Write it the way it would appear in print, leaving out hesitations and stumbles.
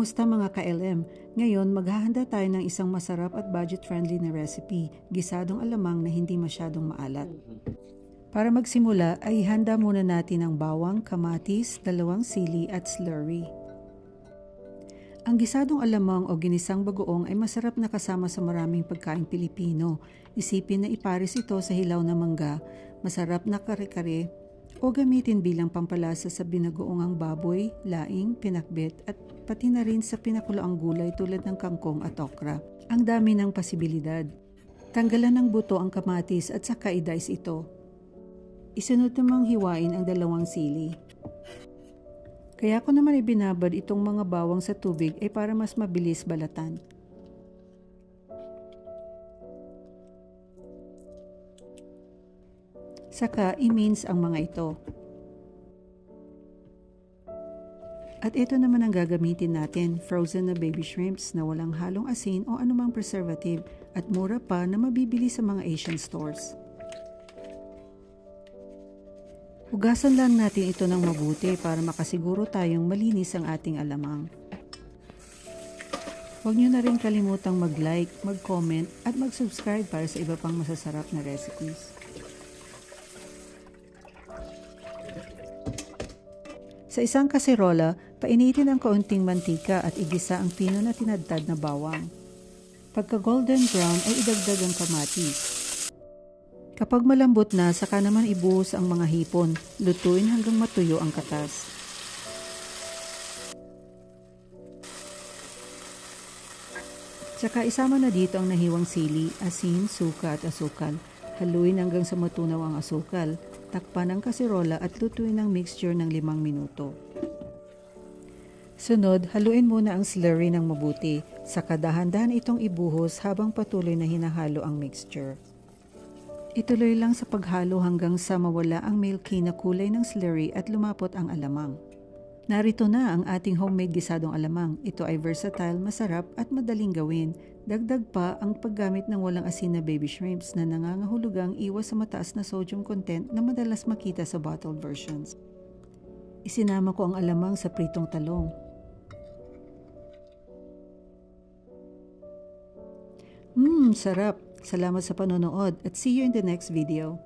Kamusta mga ka-LM? Ngayon, maghahanda tayo ng isang masarap at budget-friendly na recipe, gisadong alamang na hindi masyadong maalat. Para magsimula ay ihanda muna natin ang bawang, kamatis, dalawang sili at slurry. Ang gisadong alamang o ginisang bagoong ay masarap na kasama sa maraming pagkain Pilipino. Isipin na ipares ito sa hilaw na mangga, masarap na kare-kare, o gamitin bilang pampalasa sa binagoongang baboy, laing, pinakbet at pati na rin sa pinakuloang gulay tulad ng kangkong at okra. Ang dami ng posibilidad. Tanggalan ng buto ang kamatis at saka i-dice ito. Isunod namang hiwain ang dalawang sili. Kaya ko naman ibinabad itong mga bawang sa tubig ay para mas mabilis balatan. Saka i-mince ang mga ito. At ito naman ang gagamitin natin, frozen na baby shrimps na walang halong asin o anumang preservative at mura pa na mabibili sa mga Asian stores. Hugasan lang natin ito ng mabuti para makasiguro tayong malinis ang ating alamang. Huwag nyo na rin kalimutang mag-like, mag-comment at mag-subscribe para sa iba pang masasarap na recipes. Sa isang kaserola, painitin ang kaunting mantika at igisa ang pino na tinadtad na bawang. Pagka golden brown ay idagdag ang kamatis. Kapag malambot na, saka naman ibuhos ang mga hipon, lutuin hanggang matuyo ang katas. Saka isama na dito ang nahiwang sili, asin, suka at asukal. Haluin hanggang sa matunaw ang asukal. Takpan ang kaserola at lutuin ang mixture ng 5 minuto. Sunod, haluin muna ang slurry ng mabuti. Saka dahan-dahan itong ibuhos habang patuloy na hinahalo ang mixture. Ituloy lang sa paghalo hanggang sa mawala ang milky na kulay ng slurry at lumapot ang alamang. Narito na ang ating homemade gisadong alamang. Ito ay versatile, masarap at madaling gawin. Dagdag pa ang paggamit ng walang asin na baby shrimps na nangangahulugang iwas sa mataas na sodium content na madalas makita sa bottled versions. Isinama ko ang alamang sa pritong talong. Sarap! Salamat sa panonood at see you in the next video.